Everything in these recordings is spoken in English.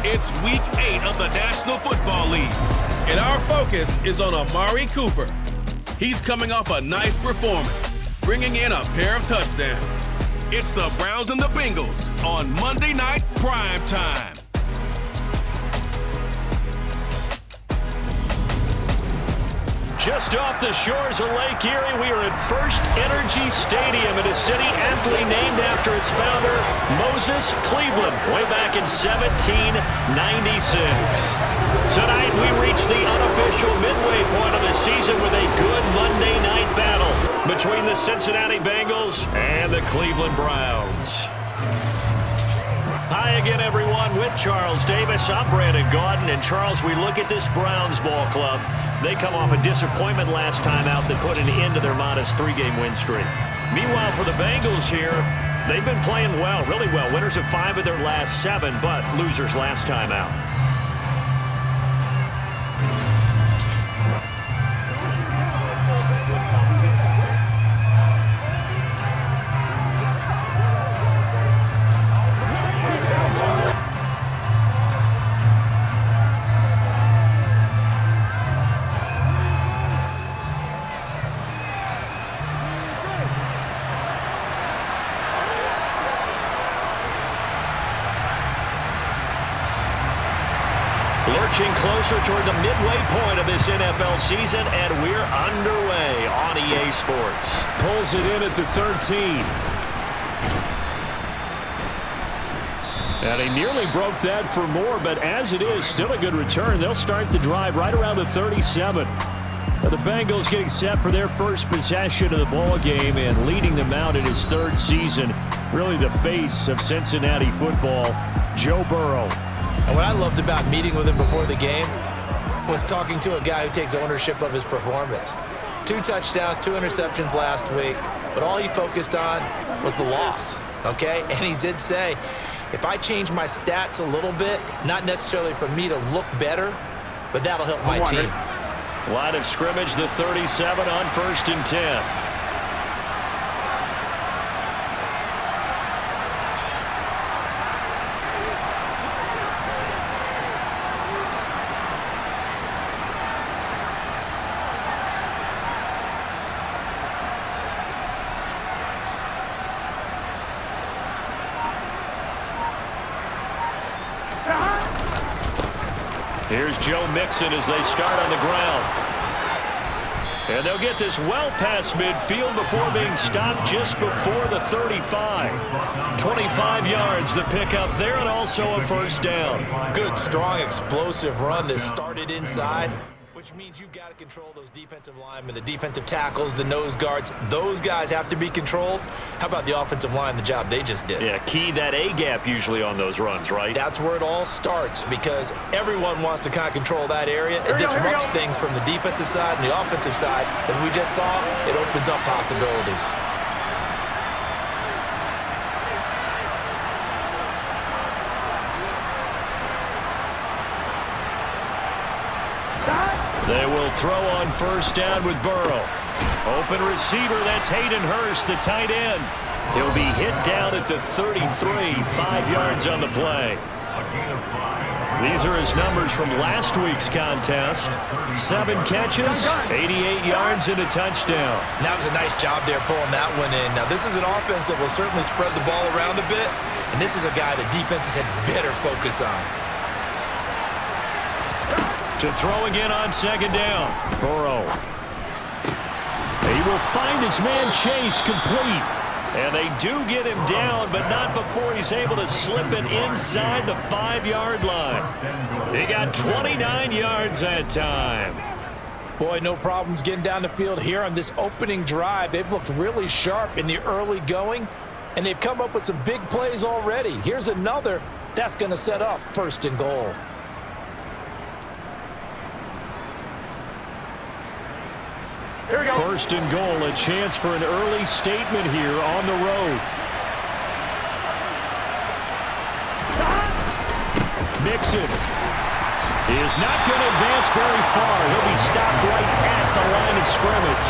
It's week 8 of the National Football League, and our focus is on Amari Cooper. He's coming off a nice performance, bringing in a pair of touchdowns. It's the Browns and the Bengals on Monday Night Prime Time. Just off the shores of Lake Erie, we are at First Energy Stadium in a city aptly named after its founder, Moses Cleveland, way back in 1796. Tonight, we reach the unofficial midway point of the season with a good Monday night battle between the Cincinnati Bengals and the Cleveland Browns. Hi again, everyone. With Charles Davis, I'm Brandon Gaudin. And Charles, we look at this Browns ball club. They come off a disappointment last time out that put an end to their modest 3-game win streak. Meanwhile, for the Bengals here, they've been playing well, really well. Winners of 5 of their last 7, but losers last time out. Lurching closer toward the midway point of this NFL season, and we're underway on EA Sports. Pulls it in at the 13. And he nearly broke that for more, but as it is, still a good return. They'll start the drive right around the 37. Now the Bengals getting set for their first possession of the ball game and leading them out in his 3rd season. Really the face of Cincinnati football, Joe Burrow. And what I loved about meeting with him before the game was talking to a guy who takes ownership of his performance. 2 touchdowns, 2 interceptions last week, but all he focused on was the loss, okay? And he did say, if I change my stats a little bit, not necessarily for me to look better, but that'll help my team. Line of scrimmage, the 37 on 1st and 10. Here's Joe Mixon as they start on the ground. And they'll get this well past midfield before being stopped just before the 35. 25 yards the pickup there, and also a 1st down. Good, strong, explosive run that started inside, which means you've got to control those defensive linemen, the defensive tackles, the nose guards. Those guys have to be controlled. How about the offensive line, the job they just did? Yeah, key that A-gap usually on those runs, right? That's where it all starts, because everyone wants to kind of control that area. It disrupts things from the defensive side and the offensive side. As we just saw, it opens up possibilities. They will throw on 1st down with Burrow. Open receiver, that's Hayden Hurst, the tight end. He'll be hit down at the 33, 5 yards on the play. These are his numbers from last week's contest. 7 catches, 88 yards, and a touchdown. That was a nice job there pulling that one in. Now, this is an offense that will certainly spread the ball around a bit, and this is a guy that defenses had better focus on. To throw again on 2nd down. Burrow. He will find his man Chase complete. And they do get him down, but not before he's able to slip it inside the 5-yard line. He got 29 yards that time. Boy, no problems getting down the field here on this opening drive. They've looked really sharp in the early going, and they've come up with some big plays already. Here's another that's going to set up 1st and goal. Here we go. 1st and goal, a chance for an early statement here on the road. Mixon is not going to advance very far. He'll be stopped right at the line of scrimmage.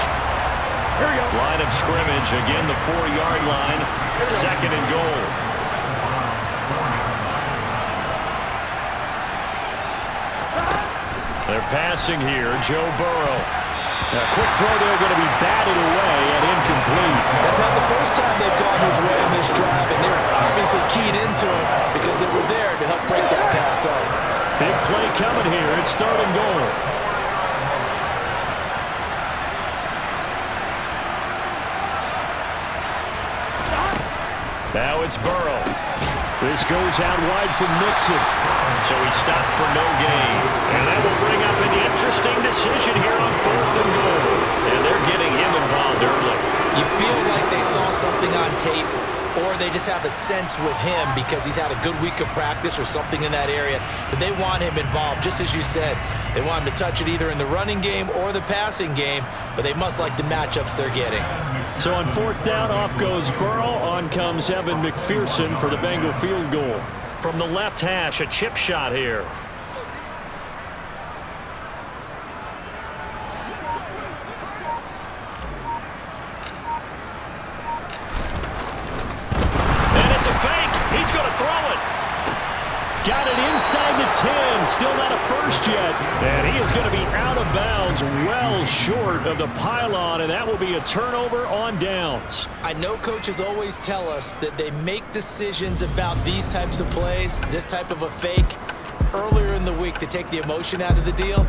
Here we go. Line of scrimmage, again the 4-yard line, 2nd and goal. They're passing here, Joe Burrow. A quick throw there going to be batted away and incomplete. That's not the first time they've gone his way on this drive, and they're obviously keyed into it because they were there to help break that pass up. Big play coming here. It's 3rd and goal. Now it's Burrow. This goes out wide for Mixon. So he stopped for no gain. And that will bring up an interesting decision here on 4th and goal. And they're getting him involved early. You feel like they saw something on tape, or they just have a sense with him because he's had a good week of practice or something in that area that they want him involved. Just as you said, they want him to touch it either in the running game or the passing game, but they must like the matchups they're getting. So on 4th down, off goes Burrow. On comes Evan McPherson for the Bengal field goal. From the left hash, a chip shot here. And it's a fake. He's going to throw it. Got it inside the 10. Still not a first yet. And he is going to be out of bounds, well short of the pylon, and that will be a turnover on downs. I know coaches always tell us that they make decisions about these types of plays, this type of a fake, earlier in the week to take the emotion out of the deal.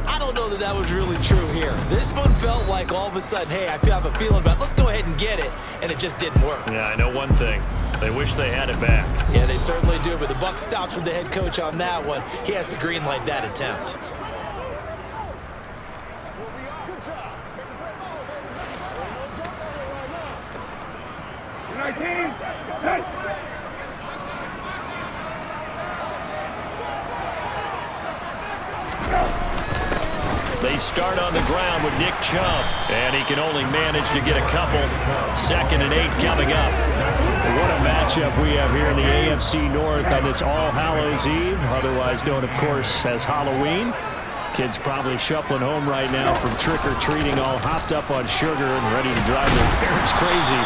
I don't know that that was really true here. This one felt like all of a sudden, hey, I have a feeling about it. Let's go ahead and get it, and it just didn't work. Yeah, I know one thing. They wish they had it back. Yeah, they certainly do, but the buck stops with the head coach on that one. He has to green light that attempt. They start on the ground with Nick Chubb, and he can only manage to get a couple. 2nd and 8 coming up. What a matchup we have here in the AFC North on this All Hallows Eve, otherwise known, of course, as Halloween. Kids probably shuffling home right now from trick-or-treating, all hopped up on sugar and ready to drive their parents crazy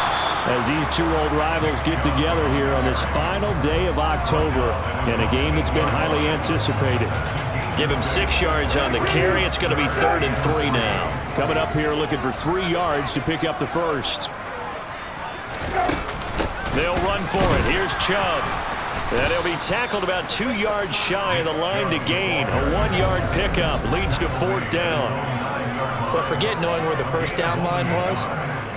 as these two old rivals get together here on this final day of October in a game that's been highly anticipated. Give him 6 yards on the carry. It's going to be 3rd and 3 now. Coming up here looking for 3 yards to pick up the first. They'll run for it. Here's Chubb. And he'll be tackled about 2 yards shy of the line to gain. A 1-yard pickup leads to 4th down. But forget knowing where the first down line was.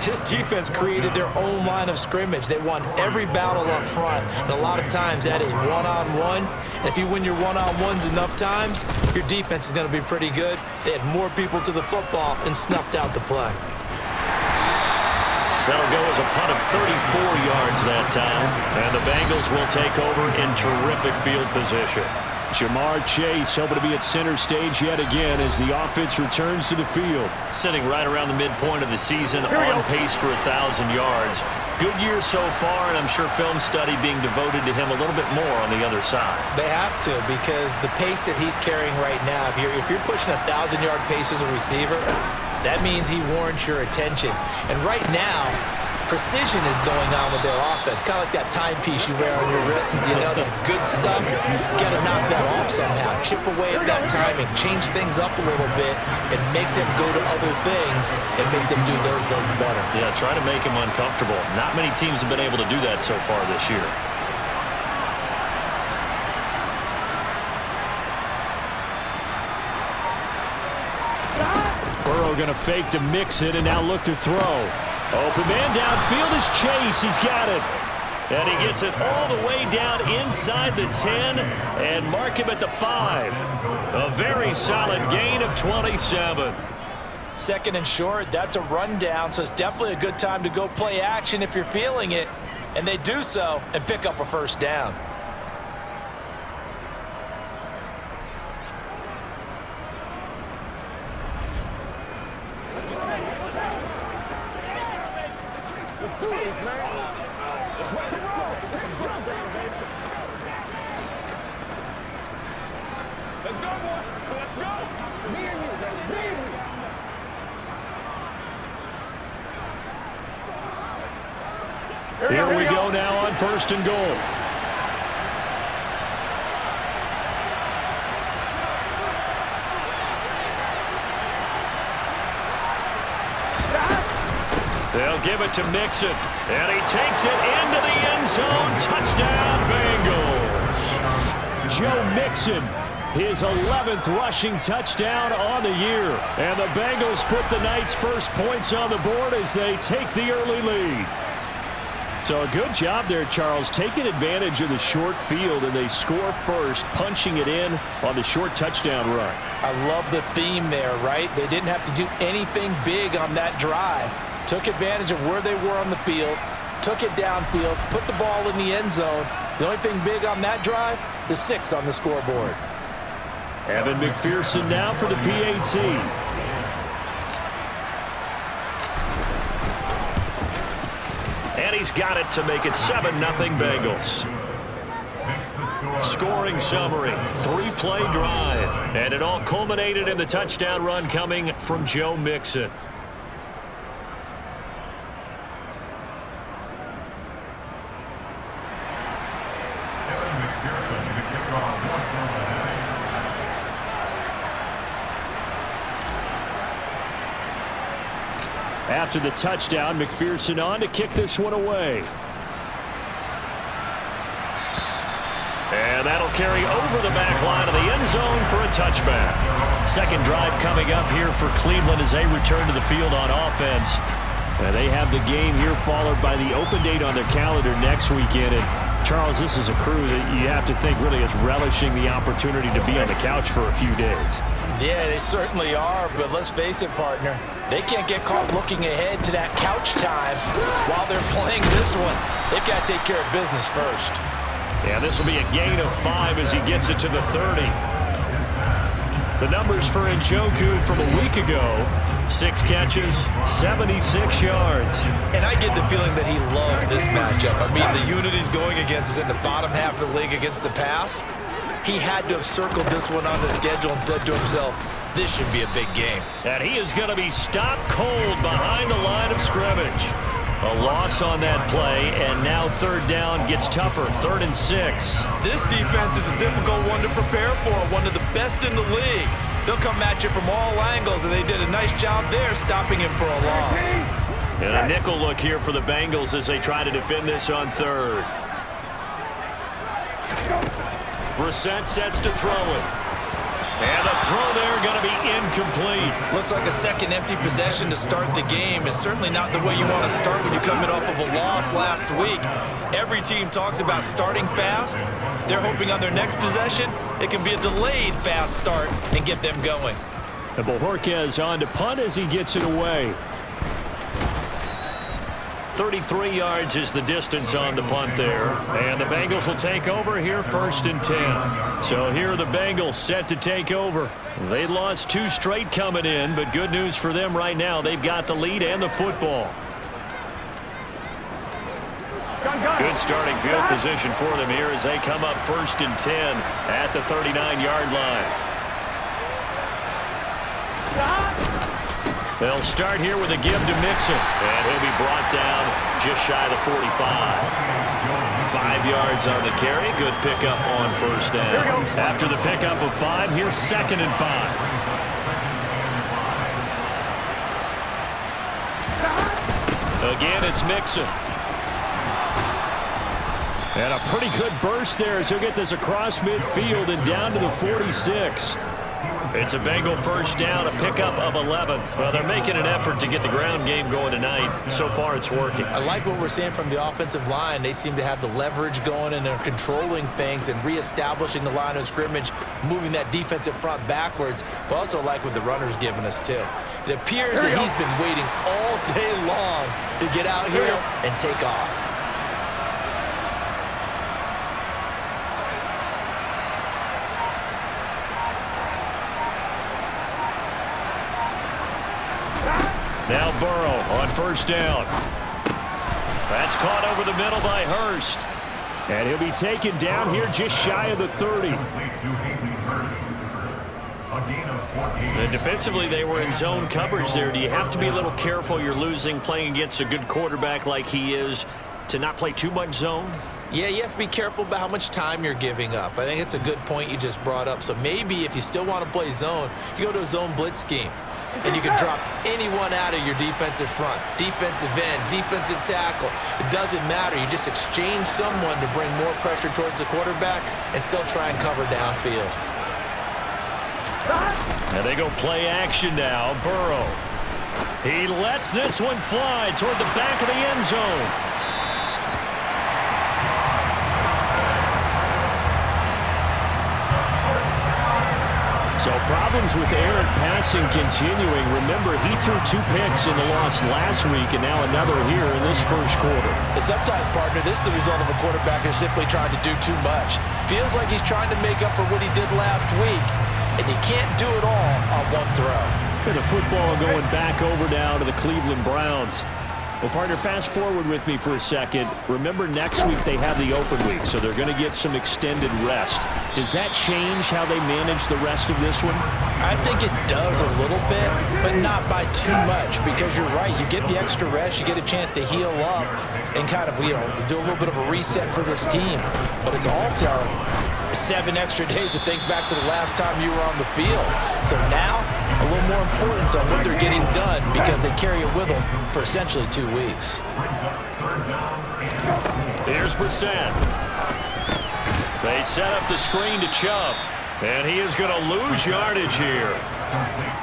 This defense created their own line of scrimmage. They won every battle up front, and a lot of times that is one-on-one. And if you win your one-on-ones enough times, your defense is going to be pretty good. They had more people to the football and snuffed out the play. That'll go as a punt of 34 yards that time, and the Bengals will take over in terrific field position. Jamar Chase hoping to be at center stage yet again as the offense returns to the field. Sitting right around the midpoint of the season, on pace for 1,000 yards. Good year so far, and I'm sure film study being devoted to him a little bit more on the other side. They have to, because the pace that he's carrying right now, if you're pushing 1,000-yard pace as a receiver, that means he warrants your attention. And right now, precision is going on with their offense, kind of like that timepiece you wear on your wrist. You know, the good stuff, you got to knock that off somehow. Chip away at that timing, change things up a little bit, and make them go to other things and make them do those things better. Yeah, try to make him uncomfortable. Not many teams have been able to do that so far this year. Burrow going to fake to mix it and now look to throw. Open man downfield is Chase. He's got it. And he gets it all the way down inside the 10 and mark him at the 5. A very solid gain of 27. 2nd and short, that's a rundown, so it's definitely a good time to go play action if you're feeling it. And they do so and pick up a first down. Here we go now on 1st and goal. They'll give it to Mixon, and he takes it into the end zone. Touchdown, Bengals. Joe Mixon, his 11th rushing touchdown on the year. And the Bengals put the night's first points on the board as they take the early lead. So a good job there, Charles, taking advantage of the short field, and they score first, punching it in on the short touchdown run. I love the theme there, right? They didn't have to do anything big on that drive. Took advantage of where they were on the field, took it downfield, put the ball in the end zone. The only thing big on that drive, the 6 on the scoreboard. Evan McPherson now for the PAT. And he's got it to make it 7-0 Bengals. Scoring summary, 3-play drive. And it all culminated in the touchdown run coming from Joe Mixon. After the touchdown, McPherson on to kick this one away. And that'll carry over the back line of the end zone for a touchback. Second drive coming up here for Cleveland as they return to the field on offense. And they have the game here followed by the open date on their calendar next weekend. And Charles, this is a crew that you have to think really is relishing the opportunity to be on the couch for a few days. Yeah, they certainly are, but let's face it, partner. They can't get caught looking ahead to that couch time while they're playing this one. They've got to take care of business first. Yeah, this will be a gain of 5 as he gets it to the 30. The numbers for Njoku from a week ago: 6 catches, 76 yards. And I get the feeling that he loves this matchup. I mean, the unit he's going against is in the bottom half of the league against the pass. He had to have circled this one on the schedule and said to himself, this should be a big game. And he is going to be stopped cold behind the line of scrimmage. A loss on that play, and now third down gets tougher, 3rd and 6. This defense is a difficult one to prepare for, one of the best in the league. They'll come at you from all angles, and they did a nice job there stopping him for a loss. And a nickel look here for the Bengals as they try to defend this on 3rd. Brissett sets to throw it. And the throw there going to be incomplete. Looks like a second empty possession to start the game, and certainly not the way you want to start when you're coming off of a loss last week. Every team talks about starting fast. They're hoping on their next possession, it can be a delayed fast start and get them going. And Bojorquez on to punt as he gets it away. 33 yards is the distance on the punt there. And the Bengals will take over here 1st and 10. So here are the Bengals set to take over. They lost 2 straight coming in, but good news for them right now. They've got the lead and the football. Good starting field position for them here as they come up 1st and 10 at the 39-yard line. They'll start here with a give to Mixon, and he'll be brought down just shy of the 45. 5 yards on the carry. Good pickup on 1st down. After the pickup of 5, here's 2nd and 5. Again, it's Mixon. And a pretty good burst there as he'll get this across midfield and down to the 46. It's a Bengal 1st down, a pickup of 11. Well, they're making an effort to get the ground game going tonight. So far, it's working. I like what we're seeing from the offensive line. They seem to have the leverage going, and they're controlling things and reestablishing the line of scrimmage, moving that defensive front backwards, but also like what the runner's giving us, too. It appears that he's been waiting all day long to get out here and take off. Now Burrow on 1st down. That's caught over the middle by Hurst. And he'll be taken down here just shy of the 30. And defensively, they were in zone coverage there. Do you have to be a little careful? You're losing playing against a good quarterback like he is. to not play too much zone? Yeah, you have to be careful about how much time you're giving up. I think it's a good point you just brought up. So maybe if you still want to play zone, you go to a zone blitz scheme. And you can drop anyone out of your defensive front, defensive end, defensive tackle. It doesn't matter. You just exchange someone to bring more pressure towards the quarterback and still try and cover downfield. And they go play action now. Burrow. He lets this one fly toward the back of the end zone. So problems with errant passing continuing. Remember, he threw 2 picks in the loss last week and now another here in this first quarter. And sometimes, partner, this is the result of a quarterback who's simply trying to do too much. Feels like he's trying to make up for what he did last week, and he can't do it all on one throw. And the football going back over now to the Cleveland Browns. Well, partner, fast forward with me for a second. Remember, next week they have the open week, so they're going to get some extended rest. Does that change how they manage the rest of this one? I think it does a little bit, but not by too much, because you're right. You get the extra rest, you get a chance to heal up and kind of, do a little bit of a reset for this team. But it's also 7 extra days to think back to the last time you were on the field. So now, a little more importance on what they're getting done because they carry it with them for essentially 2 weeks. Here's Brissett. They set up the screen to Chubb, and he is going to lose yardage here.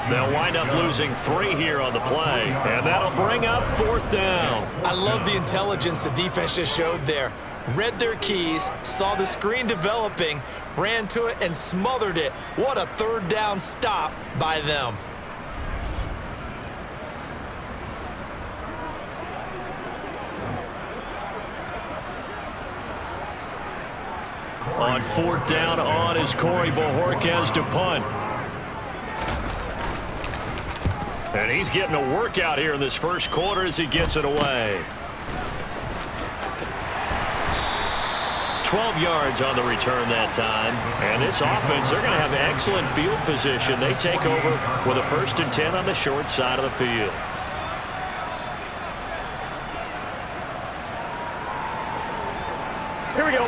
They'll wind up losing 3 here on the play, and that'll bring up 4th down. I love the intelligence the defense just showed there. Read their keys, saw the screen developing, ran to it, and smothered it. What a 3rd down stop by them. On 4th down on is Corey Bojorquez to punt. And he's getting a workout here in this first quarter as he gets it away. 12 yards on the return that time. And this offense, they're going to have excellent field position. They take over with a 1st and 10 on the short side of the field. Here we go.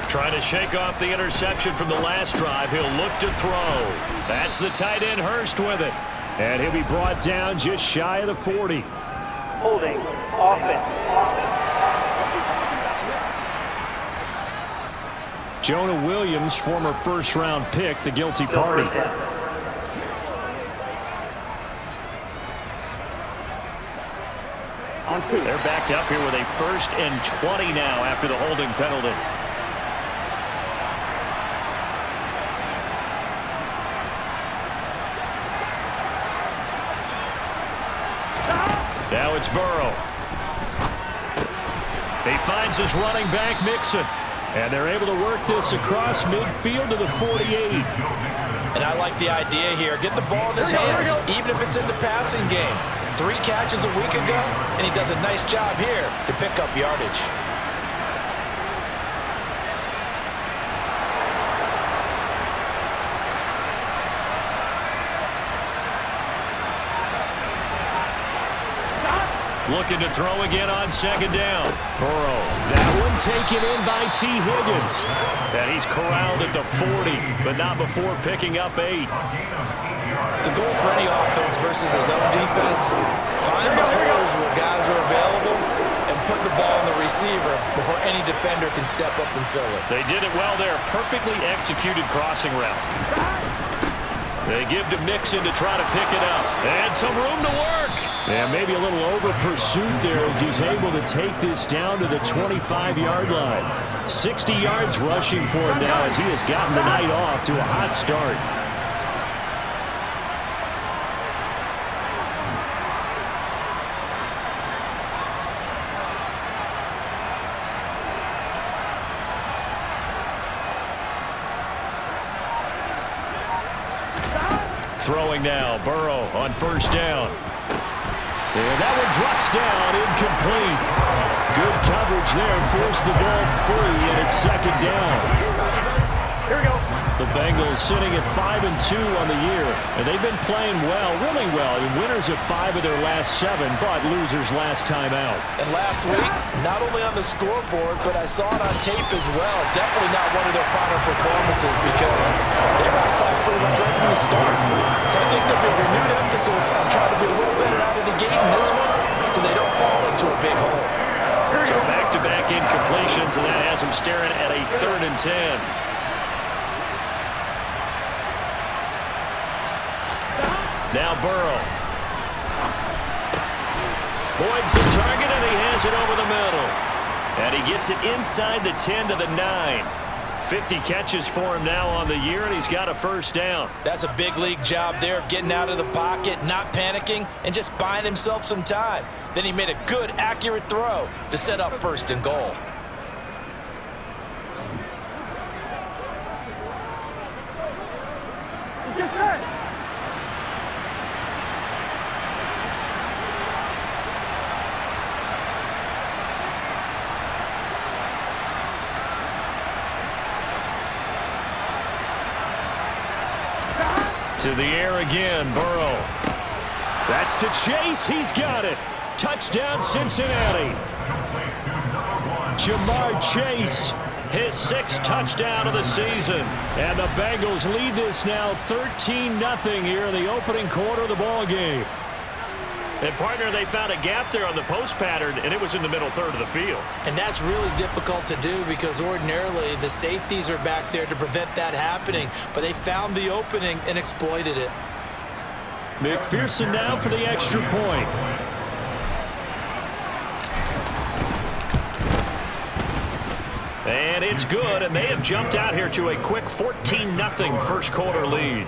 Trying to shake off the interception from the last drive. He'll look to throw. That's the tight end Hurst with it. And he'll be brought down just shy of the 40. Holding offense. Jonah Williams, former first-round pick, the guilty party. They're backed up here with a 1st and 20 now after the holding penalty. Now it's Burrow. He finds his running back, Mixon. And they're able to work this across midfield to the 48. And I like the idea here. Get the ball in his hands, even if it's in the passing game. 3 catches a week ago, and he does a nice job here to pick up yardage. Looking to throw again on 2nd down. Burrow. That one taken in by T. Higgins. And he's corralled at the 40, but not before picking up 8. The goal for any offense versus his own defense, find the holes where guys are available and put the ball on the receiver before any defender can step up and fill it. They did it well there. Perfectly executed crossing route. They give to Mixon to try to pick it up. And some room to work. And maybe a little over pursuit there as he's able to take this down to the 25-yard line. 60 yards rushing for him now as he has gotten the night off to a hot start. Throwing now, Burrow on 1st down. And that one drops down, incomplete. Good coverage there. Forced the ball free, and it's second down. Here we go. The Bengals sitting at 5-2 on the year, and they've been playing well, really well. Winners of 5 of their last 7, but losers last time out. And last week, not only on the scoreboard, but I saw it on tape as well. Definitely not one of their final performances because they were outclassed pretty much right from the start. So I think there'll be a renewed emphasis on trying to be a little better out of the gate in this one so they don't fall into a big hole. So back-to-back incompletions, and that has them staring at a 3rd and 10. Now Burrow. Boyd's the target, and he has it over the middle. And he gets it inside the 10 to the 9. 50 catches for him now on the year, and he's got a first down. That's a big league job there of getting out of the pocket, not panicking, and just buying himself some time. Then he made a good, accurate throw to set up 1st and goal. Get set. To the air again, Burrow. That's to Chase. He's got it. Touchdown, Cincinnati. Jamar Chase, His 6th touchdown of the season. and the Bengals lead this now 13-0 here in the opening quarter of the ball game. And, partner, they found a gap there on the post pattern, and it was in the middle 3rd of the field. And that's really difficult to do because ordinarily the safeties are back there to prevent that happening. But they found the opening and exploited it. McPherson now for the extra point. And it's good, and they have jumped out here to a quick 14-0 first quarter lead.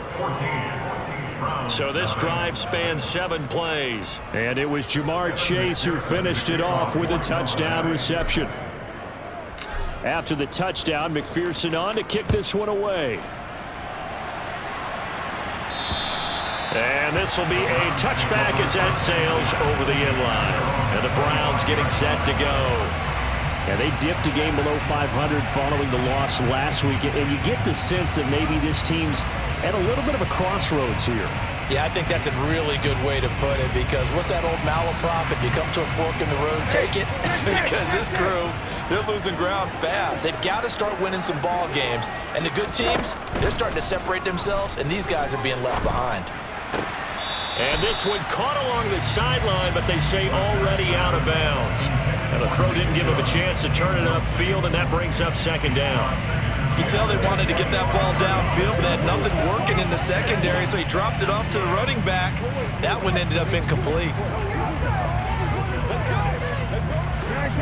So this drive spans 7 plays. And it was Jamar Chase who finished it off with a touchdown reception. After the touchdown, McPherson on to kick this one away. And this will be a touchback as that sails over the inline. And the Browns getting set to go. And they dipped a game below 500 following the loss last week. And you get the sense that maybe this team's at a little bit of a crossroads here. Yeah, I think that's a really good way to put it because what's that old malaprop? If you come to a fork in the road, take it. Because this crew, they're losing ground fast. They've got to start winning some ball games. And the good teams, they're starting to separate themselves, and these guys are being left behind. And this one caught along the sideline, but they say already out of bounds. And the throw didn't give him a chance to turn it upfield, and that brings up 2nd down. You can tell they wanted to get that ball downfield, but had nothing working in the secondary, so he dropped it off to the running back. That one ended up incomplete.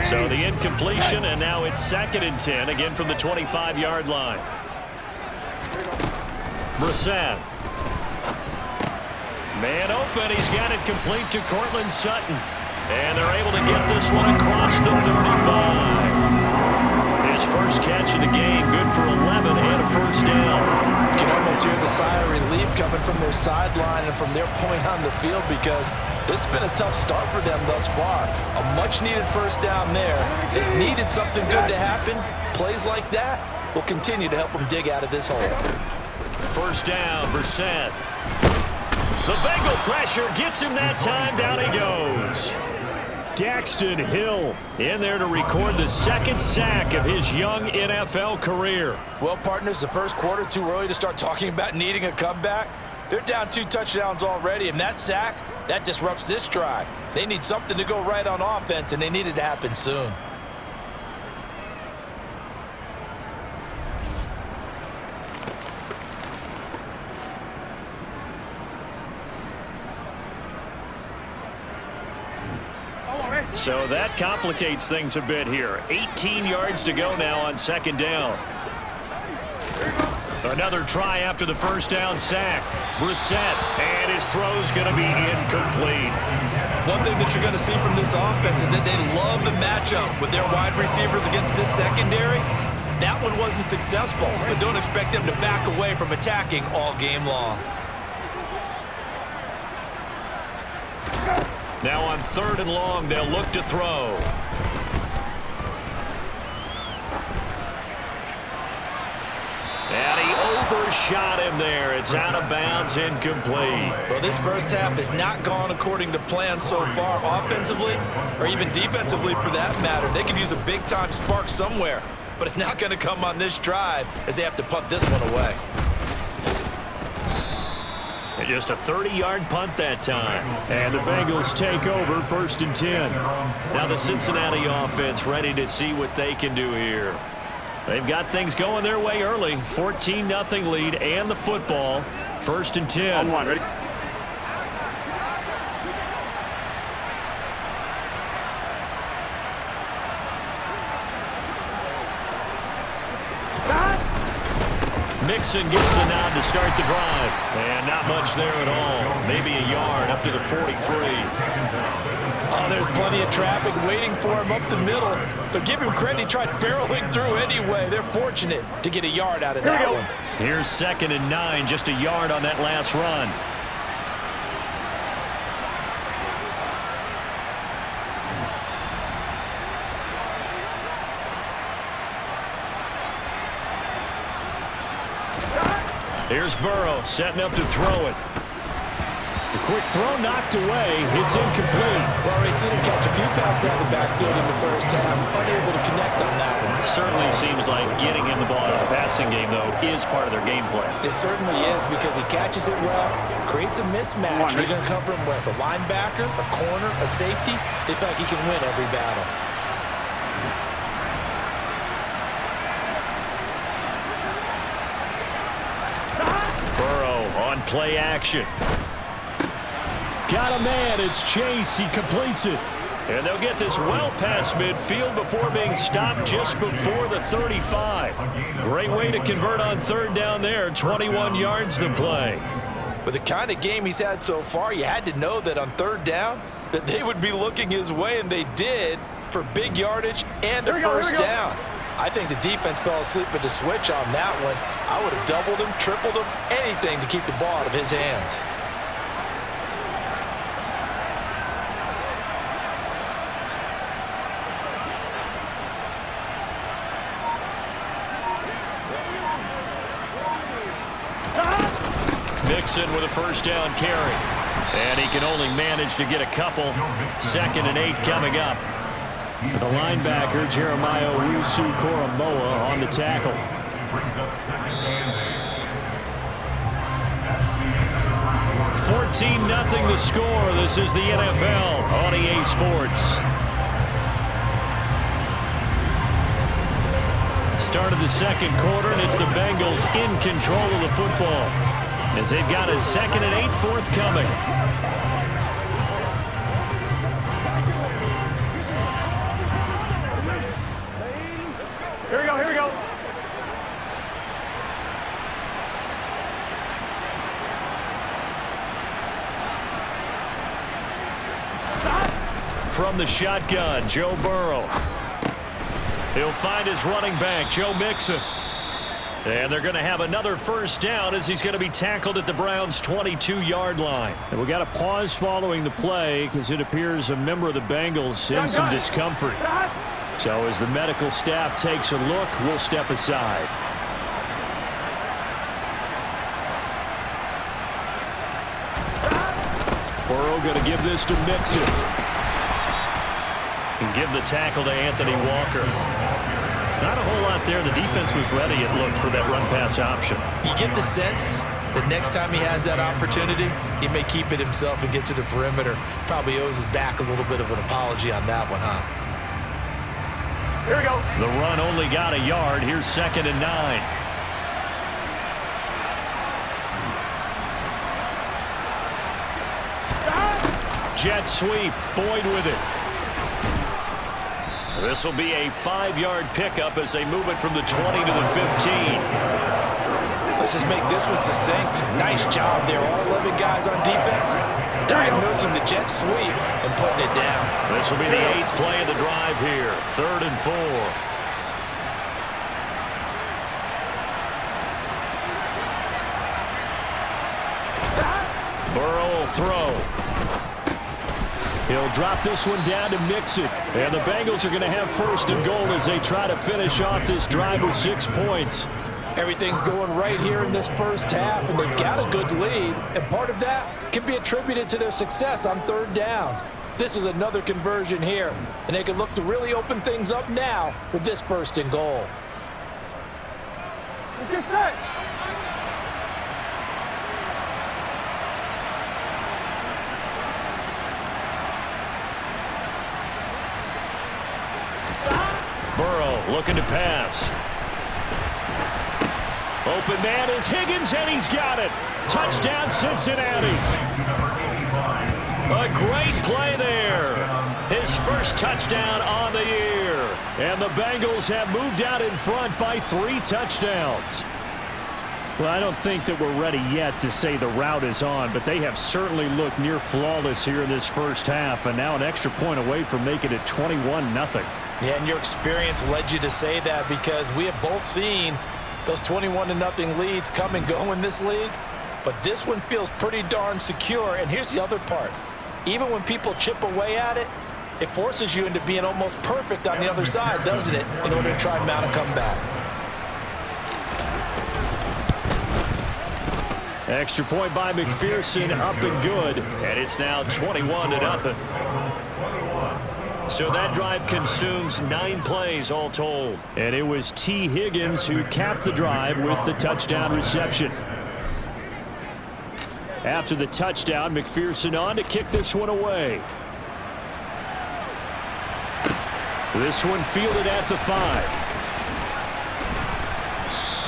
So the incompletion, and now it's 2nd and 10, again from the 25-yard line. Brissett. Man open, he's got it complete to Cortland Sutton. And they're able to get this one across the 35. His first catch of the game, good for 11 and a first down. You can almost hear the sigh of relief coming from their sideline and from their point on the field because this has been a tough start for them thus far. A much-needed first down there. They needed something good to happen. Plays like that will continue to help them dig out of this hole. First down, Brissett. The Bengal pressure gets him that time. Down he goes. Daxton Hill in there to record the 2nd sack of his young NFL career. Well, partners, the first quarter, too early to start talking about needing a comeback. They're down 2 touchdowns already, and that sack, that disrupts this drive. They need something to go right on offense, and they need it to happen soon. So that complicates things a bit here. 18 yards to go now on 2nd down. Another try after the first down sack. Brissett, and his throw's going to be incomplete. One thing that you're going to see from this offense is that they love the matchup with their wide receivers against this secondary. That one wasn't successful, but don't expect them to back away from attacking all game long. Now on 3rd and long, they'll look to throw. And he overshot him there. It's out of bounds, incomplete. Well, this first half has not gone according to plan so far, offensively or even defensively for that matter. They could use a big-time spark somewhere, but it's not going to come on this drive as they have to punt this one away. And just a 30-yard punt that time. And the Bengals take over 1st and 10. Now the Cincinnati offense ready to see what they can do here. They've got things going their way early. 14-0 lead and the football. 1st and 10. On one, ready? Mixon gets the nod to start the drive. And not much there at all. Maybe a yard up to the 43. Oh, there's plenty of traffic waiting for him up the middle. But give him credit, he tried barreling through anyway. They're fortunate to get a yard out of that one. Here's 2nd and 9, just a yard on that last run. Here's Burrow setting up to throw it. The quick throw knocked away. It's incomplete. Well, we've seen him catch a few passes out of the backfield in the first half, unable to connect on that one. Certainly seems like getting him the ball out of the passing game, though, is part of their game plan. It certainly is because he catches it well, creates a mismatch. You're going to cover him with a linebacker, a corner, a safety. They feel like he can win every battle. Burrow on play action. Got a man. It's Chase. He completes it. And they'll get this well past midfield before being stopped just before the 35. Great way to convert on 3rd down there. 21 yards to play. With the kind of game he's had so far, you had to know that on 3rd down that they would be looking his way, and they did for big yardage and a first down. I think the defense fell asleep at the switch on that one. I would have doubled him, tripled him, anything to keep the ball out of his hands. Mixon with a first down carry. And he can only manage to get a couple. 2nd and 8 coming up. The linebacker, Jeremiah Owusu-Koramoah, on the tackle. 14-0 the score. This is the NFL on EA Sports. Start of the 2nd quarter, and it's the Bengals in control of the football as they've got a 2nd and 8 forthcoming. Here we go, here we go. From the shotgun, Joe Burrow. He'll find his running back, Joe Mixon. And they're going to have another first down as he's going to be tackled at the Browns' 22-yard line. And we got a pause following the play because it appears a member of the Bengals in some discomfort. So as the medical staff takes a look, we'll step aside. Burrow going to give this to Mixon. And give the tackle to Anthony Walker. Not a whole lot there. The defense was ready, it looked, for that run-pass option. You get the sense that next time he has that opportunity, he may keep it himself and get to the perimeter. Probably owes his back a little bit of an apology on that one, huh? Here we go. The run only got a yard. Here's 2nd and 9. Jet sweep. Boyd with it. This will be a 5-yard pickup as they move it from the 20 to the 15. Let's just make this one succinct. Nice job there. All 11 guys on defense diagnosing the jet sweep and putting it down. This will be the 8th play of the drive here. 3rd and 4. Burrow will throw. He'll drop this one down to Mixon. And the Bengals are going to have 1st and goal as they try to finish off this drive with 6 points. Everything's going right here in this first half, and they've got a good lead, and part of that can be attributed to their success on third downs. This is another conversion here, and they can look to really open things up now with this 1st and goal. Let's get set. Burrow looking to pass. Open man is Higgins, and he's got it. Touchdown, Cincinnati. A great play there. His first touchdown on the year. And the Bengals have moved out in front by 3 touchdowns. Well, I don't think that we're ready yet to say the route is on, but they have certainly looked near flawless here in this first half, and now an extra point away from making it 21-0. Yeah, and your experience led you to say that, because we have both seen those 21-0 leads come and go in this league. But this one feels pretty darn secure. And here's the other part. Even when people chip away at it, it forces you into being almost perfect on the other side, doesn't it, in order to try and mount a comeback. Extra point by McPherson, up and good. And it's now 21-0. So that drive consumes 9 plays all told. And it was T. Higgins who capped the drive with the touchdown reception. After the touchdown, McPherson on to kick this one away. This one fielded at the 5.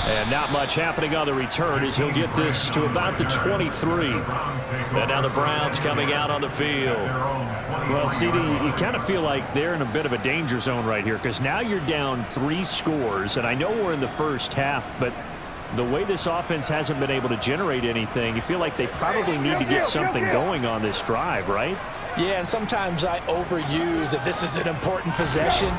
And not much happening on the return as he'll get this to about the 23. And now the Browns coming out on the field. Well, CD, you kind of feel like they're in a bit of a danger zone right here, because now you're down 3 scores, and I know we're in the first half, but the way this offense hasn't been able to generate anything, you feel like they probably need to get something going on this drive, right? Yeah, and sometimes I overuse that this is an important possession.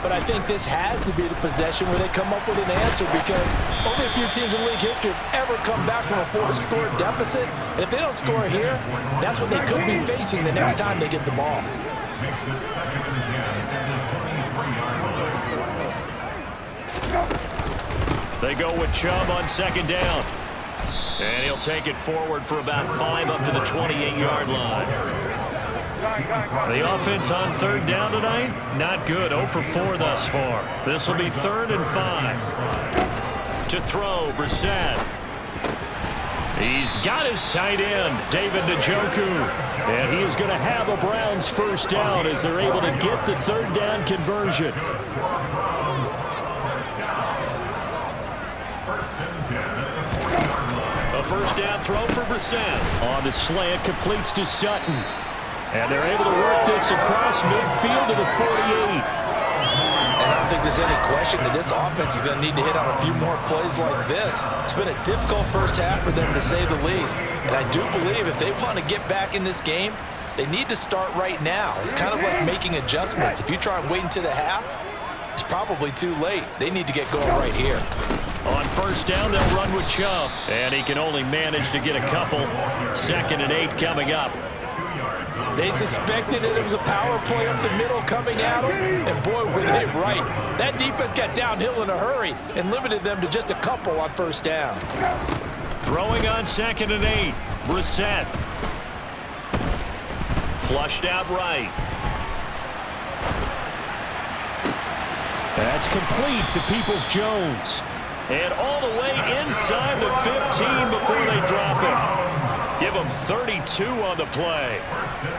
But I think this has to be the possession where they come up with an answer, because only a few teams in league history have ever come back from a 4-score deficit. And if they don't score here, that's what they could be facing the next time they get the ball. They go with Chubb on 2nd down. And he'll take it forward for about 5 up to the 28-yard line. The offense on 3rd down tonight, not good. 0 for 4 thus far. This will be 3rd and 5. To throw, Brissett. He's got his tight end, David Njoku. And he is going to have a Browns 1st down as they're able to get the 3rd down conversion. A 1st down throw for Brissett. On the slant, completes to Sutton. And they're able to work this across midfield to the 48. And I don't think there's any question that this offense is going to need to hit on a few more plays like this. It's been a difficult first half for them, to say the least. And I do believe if they want to get back in this game, they need to start right now. It's kind of like making adjustments. If you try and wait until the half, it's probably too late. They need to get going right here. On 1st down, they'll run with Chubb. And he can only manage to get a couple. 2nd and 8 coming up. They suspected that it was a power play up the middle coming at them, and boy, were they right. That defense got downhill in a hurry and limited them to just a couple on 1st down. Throwing on 2nd and 8, Brissett. Flushed out right. That's complete to Peoples-Jones. And all the way inside the 15 before they drop it. Give them 32 on the play.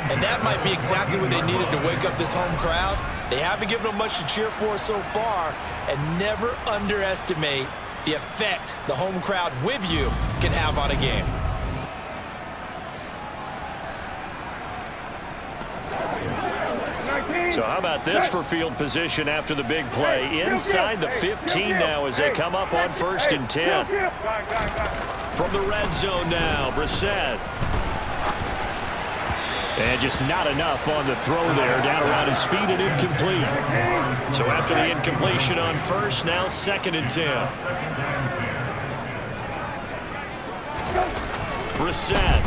And that might be exactly what they needed to wake up this home crowd. They haven't given them much to cheer for so far, and never underestimate the effect the home crowd with you can have on a game. So how about this for field position after the big play? Inside the 15 now as they come up on 1st and 10. From the red zone now, Brissett. And just not enough on the throw there, down around his feet and incomplete. So after the incompletion on 1st, now 2nd and 10. Brissett.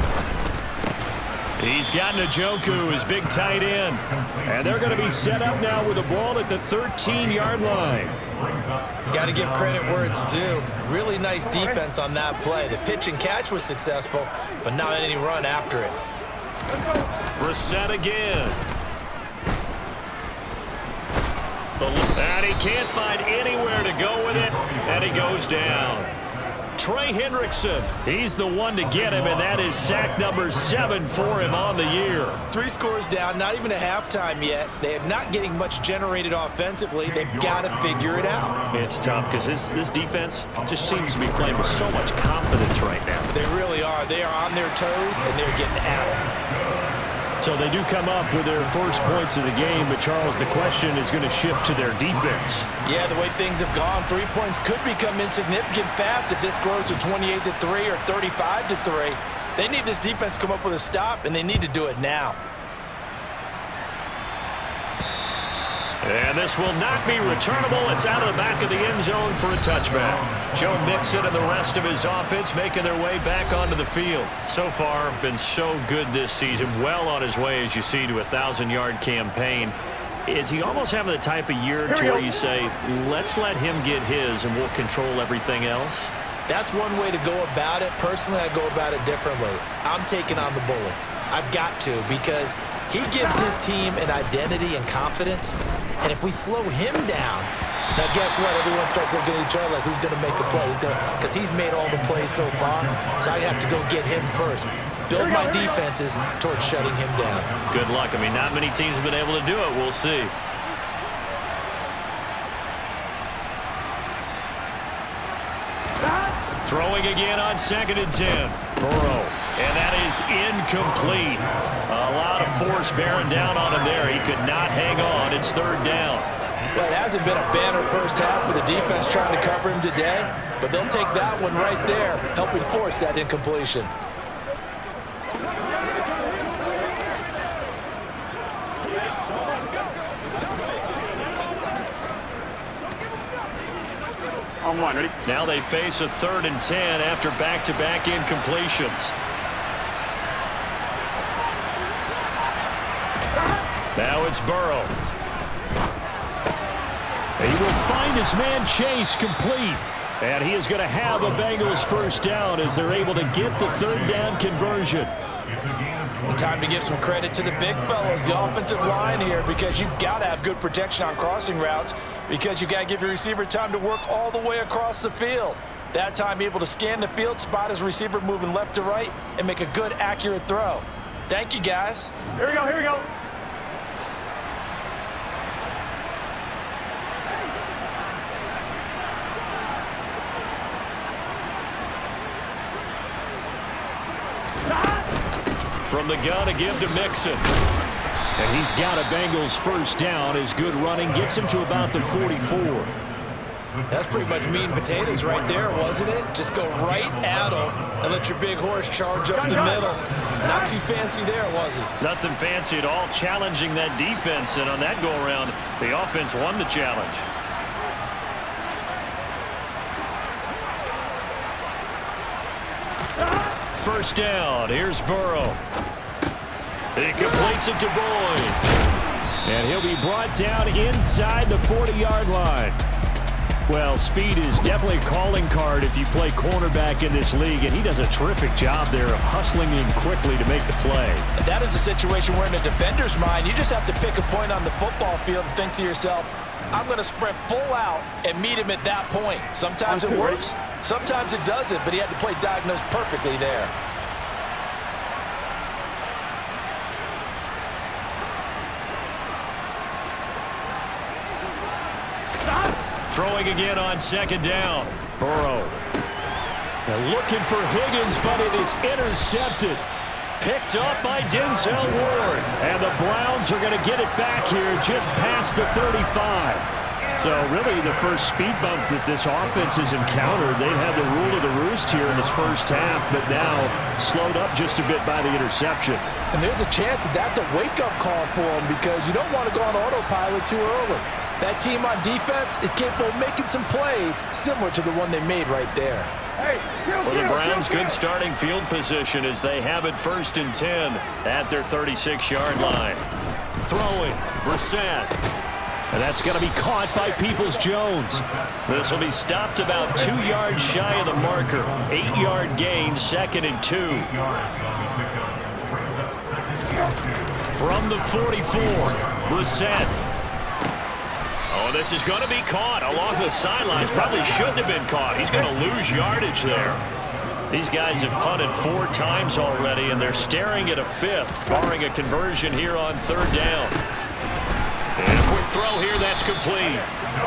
He's got Njoku, his big tight end. And they're going to be set up now with the ball at the 13-yard line. Got to give credit where it's due. Really nice defense on that play. The pitch and catch was successful, but not any run after it. Brissett again. And he can't find anywhere to go with it, and he goes down. Trey Hendrickson, he's the one to get him, and that is sack number 7 for him on the year. 3 scores down, not even a halftime yet. They are not getting much generated offensively. They've got to figure it out. It's tough because this defense just seems to be playing with so much confidence right now. They really are. They are on their toes, and they're getting at them. So they do come up with their first points of the game, but Charles, the question is going to shift to their defense. Yeah, the way things have gone, 3 points could become insignificant fast if this grows to 28-3 or 35-3. They need this defense to come up with a stop, and they need to do it now. And this will not be returnable. It's out of the back of the end zone for a touchback. Joe Mixon and the rest of his offense making their way back onto the field. So far, been so good this season. Well on his way, as you see, to a 1,000-yard campaign. Is he almost having the type of year to where you say, let's let him get his and we'll control everything else? That's one way to go about it. Personally, I go about it differently. I'm taking on the bullet. I've got to, because he gives his team an identity and confidence. And if we slow him down, now guess what? Everyone starts looking at each other like, who's going to make a play? Because he's made all the plays so far. So I have to go get him first. Build my defenses towards shutting him down. Good luck. I mean, not many teams have been able to do it. We'll see. Throwing again on 2nd and 10. Burrow. And that is incomplete. A lot of force bearing down on him there. He could not hang on. It's 3rd down. Well, it hasn't been a banner first half with the defense trying to cover him today, but they'll take that one right there, helping force that incompletion. On 1, ready? Now they face a 3rd and 10 after back-to-back incompletions. Now it's Burrow. He will find his man Chase complete. And he is going to have a Bengals first down as they're able to get the 3rd down conversion. Time to give some credit to the big fellas, the offensive line here, because you've got to have good protection on crossing routes, because you've got to give your receiver time to work all the way across the field. That time able to scan the field, spot his receiver moving left to right, and make a good, accurate throw. Thank you, guys. Here we go, here we go. From the gun, a give to Mixon. And he's got a Bengals first down. His good running gets him to about the 44. That's pretty much meat and potatoes right there, wasn't it? Just go right at him and let your big horse charge up the middle. Not too fancy there, was it? Nothing fancy at all, challenging that defense. And on that go-around, the offense won the challenge. First down. Here's Burrow. He completes it to Boyd. And he'll be brought down inside the 40-yard line. Well, speed is definitely a calling card if you play cornerback in this league, and he does a terrific job there of hustling in quickly to make the play. And that is a situation where in a defender's mind, you just have to pick a point on the football field and think to yourself, I'm going to sprint full out and meet him at that point. Sometimes it works, sometimes it doesn't, but he had to play diagnosed perfectly there. Throwing again on 2nd down. Burrow. They're looking for Higgins, but it is intercepted. Picked up by Denzel Ward. And the Browns are going to get it back here just past the 35. So really the first speed bump that this offense has encountered. They've had the rule of the roost here in this first half, but now slowed up just a bit by the interception. And there's a chance that that's a wake-up call for them, because you don't want to go on autopilot too early. That team on defense is capable of making some plays similar to the one they made right there. For the Browns, good starting field position as they have it 1st and 10 at their 36-yard line. Throwing, Brissett. And that's going to be caught by Peoples-Jones. This will be stopped about 2 yards shy of the marker. 8-yard gain, 2nd and 2. From the 44, Brissett. Oh, this is going to be caught along the sidelines. Probably shouldn't have been caught. He's going to lose yardage there. These guys have punted 4 times already, and they're staring at a 5th, barring a conversion here on 3rd down. And a quick throw here, that's complete.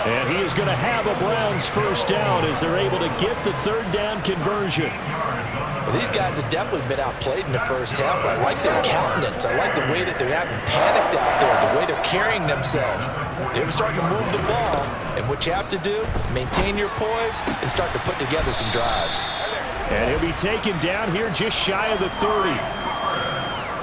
And he is going to have a Browns 1st down as they're able to get the 3rd down conversion. Well, these guys have definitely been outplayed in the first half. I like their countenance. I like the way that they're having panicked out there, the way they're carrying themselves. They're starting to move the ball, and what you have to do, maintain your poise and start to put together some drives. And he'll be taken down here just shy of the 30.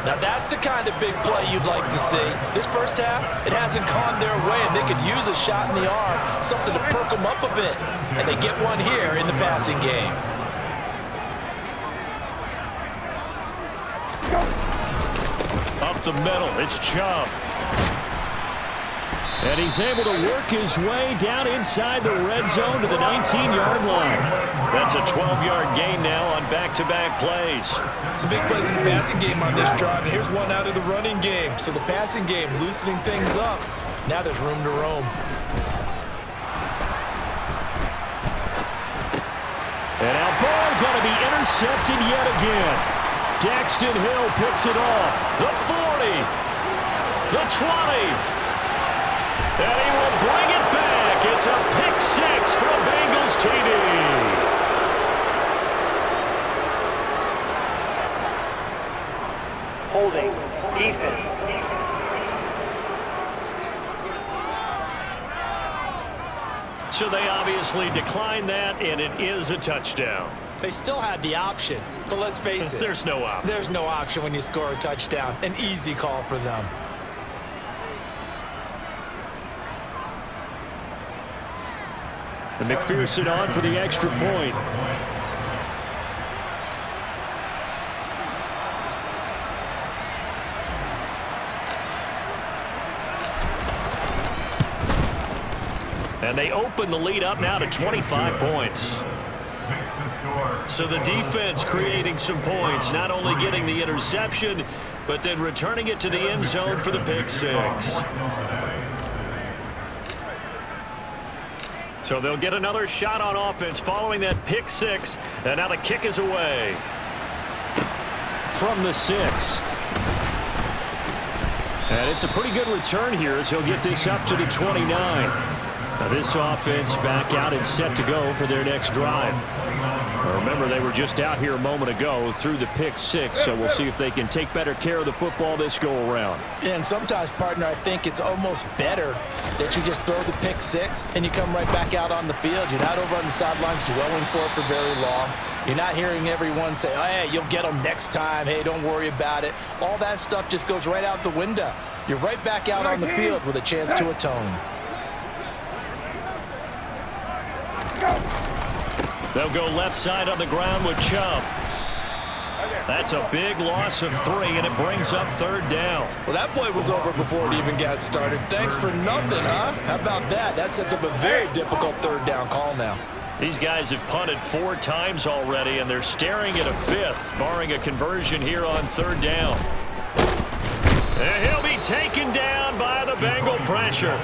Now that's the kind of big play you'd like to see. This first half, it hasn't gone their way, and they could use a shot in the arm, something to perk them up a bit. And they get one here in the passing game. Up the middle, it's Chubb. And he's able to work his way down inside the red zone to the 19-yard line. That's a 12-yard gain now on back-to-back plays. Some big plays in the passing game on this drive, and here's one out of the running game. So the passing game loosening things up. Now there's room to roam. And now ball going to be intercepted yet again. Daxton Hill picks it off. The 40, the 20. And he will bring it back. It's a pick 6 from Bengals TV. Holding. Defense. So they obviously declined that, and it is a touchdown. They still had the option, but let's face it. There's no option. There's no option when you score a touchdown. An easy call for them. And McPherson on for the extra point. And they open the lead up now to 25 points. So the defense creating some points, not only getting the interception, but then returning it to the end zone for the pick 6. So they'll get another shot on offense following that pick 6. And now the kick is away. From the 6. And it's a pretty good return here as he'll get this up to the 29. Now this offense back out and set to go for their next drive. Remember, they were just out here a moment ago through the pick 6, so we'll see if they can take better care of the football this go-around. Yeah, and sometimes, partner, I think it's almost better that you just throw the pick 6 and you come right back out on the field. You're not over on the sidelines dwelling for it for very long. You're not hearing everyone say, oh, hey, you'll get them next time. Hey, don't worry about it. All that stuff just goes right out the window. You're right back out on the field with a chance to atone. They'll go left side on the ground with Chubb. That's a big loss of 3, and it brings up 3rd down. Well, that play was over before it even got started. Thanks for nothing, huh? How about that? That sets up a very difficult 3rd down call now. These guys have punted 4 times already, and they're staring at a 5th, barring a conversion here on 3rd down. And he'll be taken down by the Bengal pressure.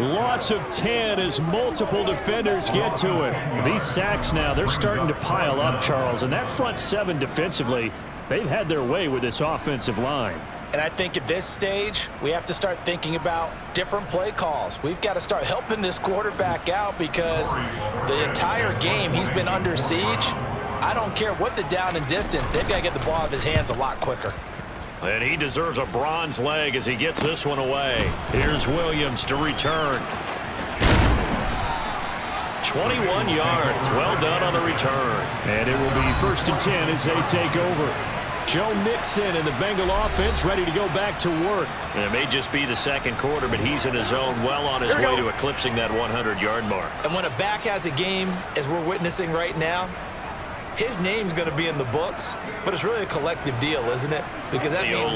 Loss of 10 as multiple defenders get to him. These sacks now, they're starting to pile up, Charles. And that front 7 defensively, they've had their way with this offensive line. And I think at this stage, we have to start thinking about different play calls. We've got to start helping this quarterback out because the entire game he's been under siege. I don't care what the down and distance. They've got to get the ball out of his hands a lot quicker. And he deserves a bronze leg as he gets this one away. Here's Williams to return. 21 yards. Well done on the return. And it will be 1st and 10 as they take over. Joe Mixon and the Bengal offense ready to go back to work. And it may just be the second quarter, but he's in his zone, well on his way to eclipsing that 100-yard mark. And when a back has a game, as we're witnessing right now, his name's going to be in the books, but it's really a collective deal, isn't it? Because that means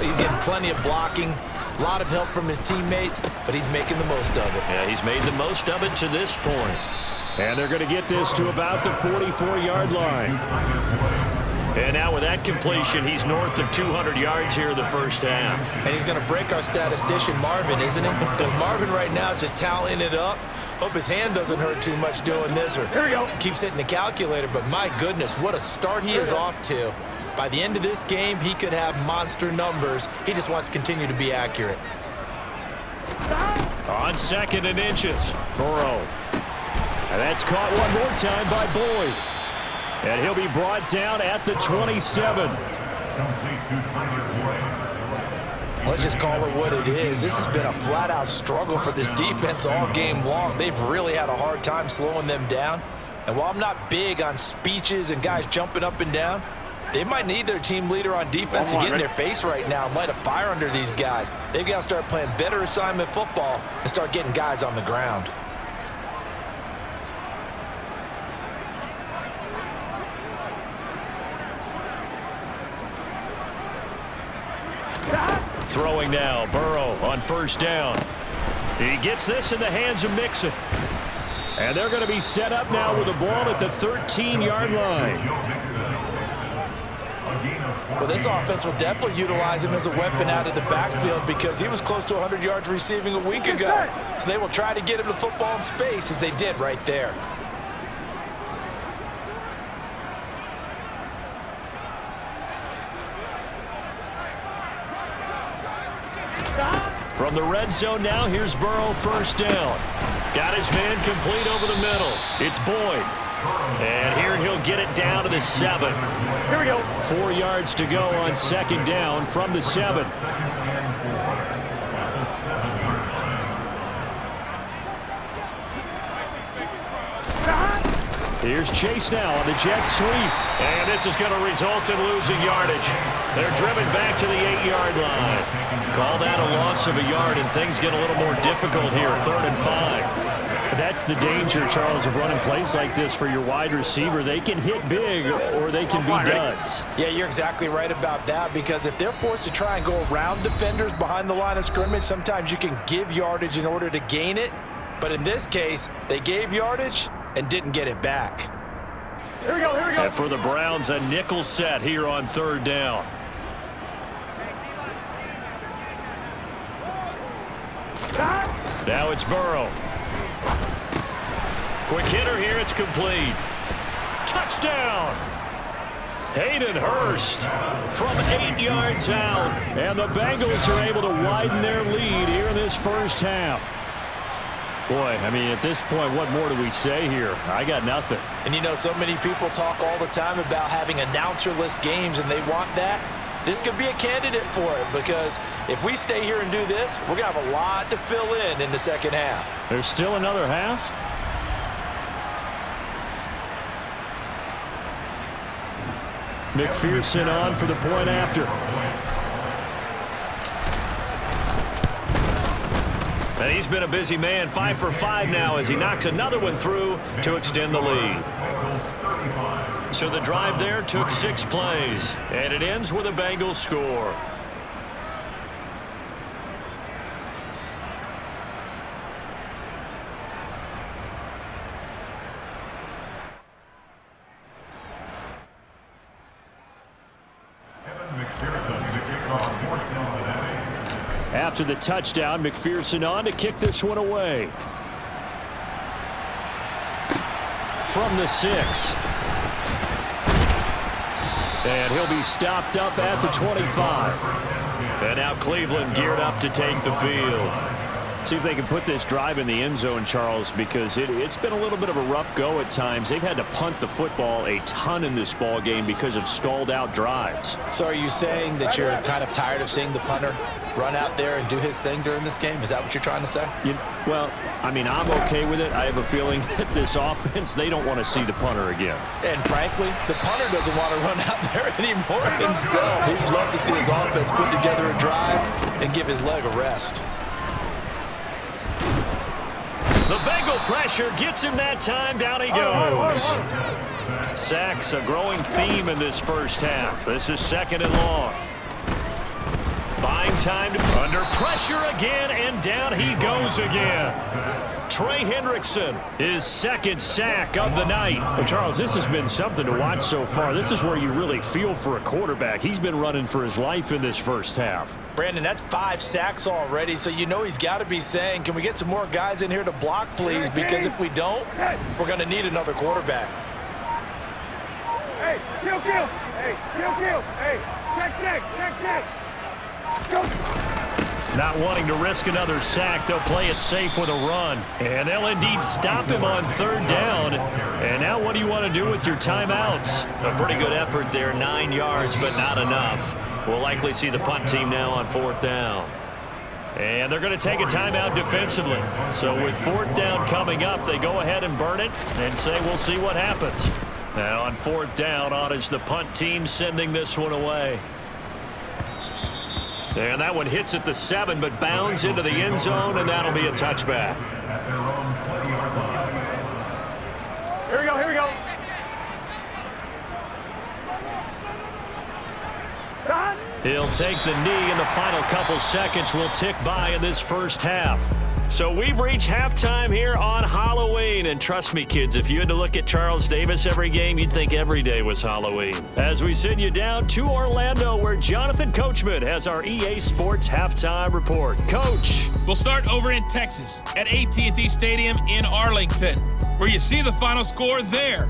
he's getting plenty of blocking, a lot of help from his teammates, but he's making the most of it. Yeah, he's made the most of it to this point. And they're going to get this to about the 44-yard line. And now with that completion, he's north of 200 yards here in the first half. And he's going to break our statistician, Marvin, isn't he? Because Marvin right now is just tallying it up. Hope his hand doesn't hurt too much doing this or keeps hitting the calculator. But my goodness, what a start he is off to. By the end of this game, he could have monster numbers. He just wants to continue to be accurate. On 2nd and inches, Burrow. And that's caught one more time by Boyd. And he'll be brought down at the 27. Let's just call it what it is. This has been a flat-out struggle for this defense all game long. They've really had a hard time slowing them down. And while I'm not big on speeches and guys jumping up and down, they might need their team leader on defense to get in their face right now and light a fire under these guys. They've got to start playing better assignment football and start getting guys on the ground. Throwing now, Burrow on 1st down. He gets this in the hands of Mixon. And they're going to be set up now with the ball at the 13-yard line. Well, this offense will definitely utilize him as a weapon out of the backfield because he was close to 100 yards receiving a week ago. So they will try to get him the football in space as they did right there. From the red zone now, here's Burrow 1st down. Got his man complete over the middle. It's Boyd. And here he'll get it down to the 7. Here we go. 4 yards to go on 2nd down from the 7. Here's Chase now on the jet sweep. And this is going to result in losing yardage. They're driven back to the 8-yard line. Call that a loss of a yard, and things get a little more difficult here, 3rd and 5. That's the danger, Charles, of running plays like this for your wide receiver. They can hit big or they can be duds. Yeah, you're exactly right about that because if they're forced to try and go around defenders behind the line of scrimmage, sometimes you can give yardage in order to gain it. But in this case, they gave yardage and didn't get it back. Here we go. And for the Browns, a nickel set here on 3rd down. Now it's Burrow. Quick hitter here, it's complete. Touchdown! Hayden Hurst from 8 yards out. And the Bengals are able to widen their lead here in this first half. Boy, I mean, at this point, what more do we say here? I got nothing. And you know, so many people talk all the time about having announcer-less games, and they want that. This could be a candidate for it because if we stay here and do this, we're going to have a lot to fill in the second half. There's still another half? McPherson on for the point after. And he's been a busy man, 5 for 5 now as he knocks another one through to extend the lead. So the drive there took 6 plays, and it ends with a Bengals score. After the touchdown, McPherson on to kick this one away. From the 6. And he'll be stopped up at the 25. And now Cleveland geared up to take the field. See if they can put this drive in the end zone, Charles, because it's been a little bit of a rough go at times. They've had to punt the football a ton in this ball game because of stalled out drives. So are you saying that you're kind of tired of seeing the punter run out there and do his thing during this game? Is that what you're trying to say? Well, I mean, I'm okay with it. I have a feeling that this offense, they don't want to see the punter again. And frankly, the punter doesn't want to run out there anymore himself. He'd love to see his offense put together a drive and give his leg a rest. The Bengal pressure gets him that time. Down he goes. Sacks a growing theme in this first half. This is 2nd and long. Buying time under pressure again, and down he goes again. Trey Hendrickson, his 2nd sack of the night. Well, Charles, this has been something to watch so far. This is where you really feel for a quarterback. He's been running for his life in this first half. Brandon, that's 5 sacks already, so you know he's got to be saying, can we get some more guys in here to block, please? Because if we don't, we're going to need another quarterback. Hey, kill. Hey, kill. Hey, check. Go. Not wanting to risk another sack, they'll play it safe with a run. And they'll indeed stop him on 3rd down. And now what do you want to do with your timeouts? A pretty good effort there, 9 yards, but not enough. We'll likely see the punt team now on 4th down. And they're going to take a timeout defensively. So with 4th down coming up, they go ahead and burn it and say we'll see what happens. Now on 4th down, on is the punt team sending this one away. And that one hits at the 7, but bounds into the end zone, and that'll be a touchback. Here we go. He'll take the knee, and the final couple seconds will tick by in this first half. So we've reached halftime here on Halloween. And trust me, kids, if you had to look at Charles Davis every game, you'd think every day was Halloween. As we send you down to Orlando, where Jonathan Coachman has our EA Sports halftime report. Coach. We'll start over in Texas at AT&T Stadium in Arlington, where you see the final score there.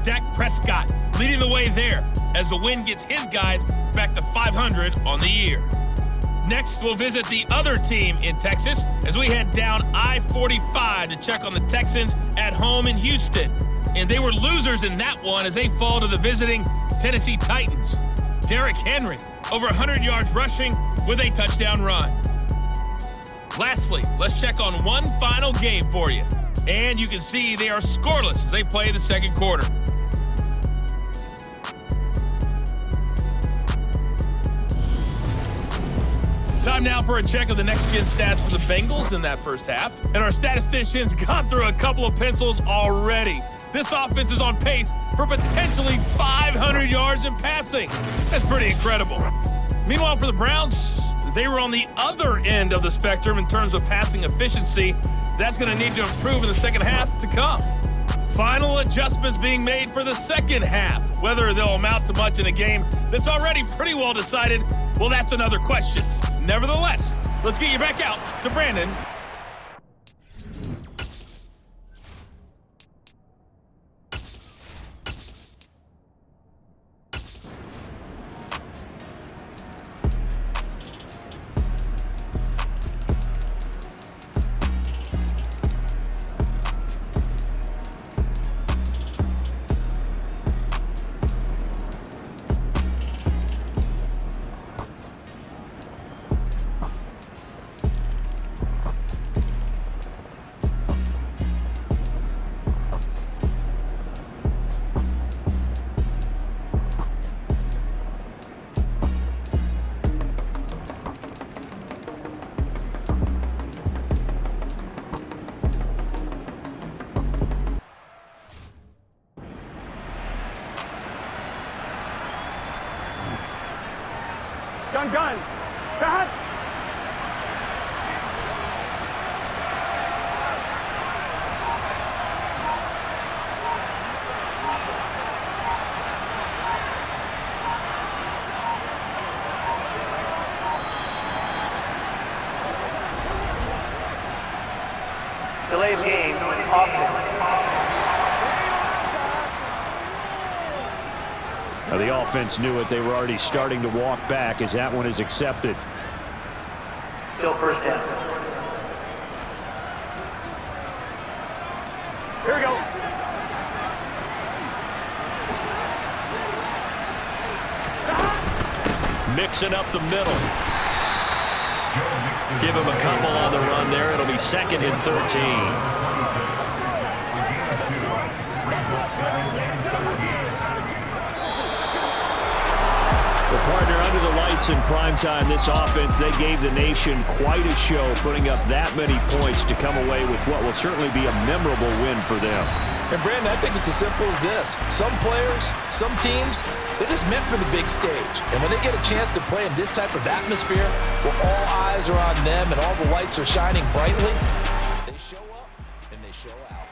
Dak Prescott leading the way there as the win gets his guys back to 500 on the year. Next, we'll visit the other team in Texas as we head down I-45 to check on the Texans at home in Houston. And they were losers in that one as they fall to the visiting Tennessee Titans. Derrick Henry, over 100 yards rushing with a touchdown run. Lastly, let's check on one final game for you. And you can see they are scoreless as they play the 2nd quarter. Time now for a check of the next-gen stats for the Bengals in that first half. And our statisticians gone through a couple of pencils already. This offense is on pace for potentially 500 yards in passing. That's pretty incredible. Meanwhile, for the Browns, they were on the other end of the spectrum in terms of passing efficiency. That's going to need to improve in the second half to come. Final adjustments being made for the second half. Whether they'll amount to much in a game that's already pretty well decided, well, that's another question. Nevertheless, let's get you back out to Brandon. Gun. Cut. Delayed game. Offense. Now, the offense knew it. They were already starting to walk back as that one is accepted. Still first down. Here we go. Mixing up the middle. give him a couple on the run there. It'll be 2nd and 13. The partner under the lights in primetime, this offense, they gave the nation quite a show, putting up that many points to come away with what will certainly be a memorable win for them. And Brandon, I think it's as simple as this. Some players, some teams, they're just meant for the big stage. And when they get a chance to play in this type of atmosphere, where all eyes are on them and all the lights are shining brightly, they show up and they show out.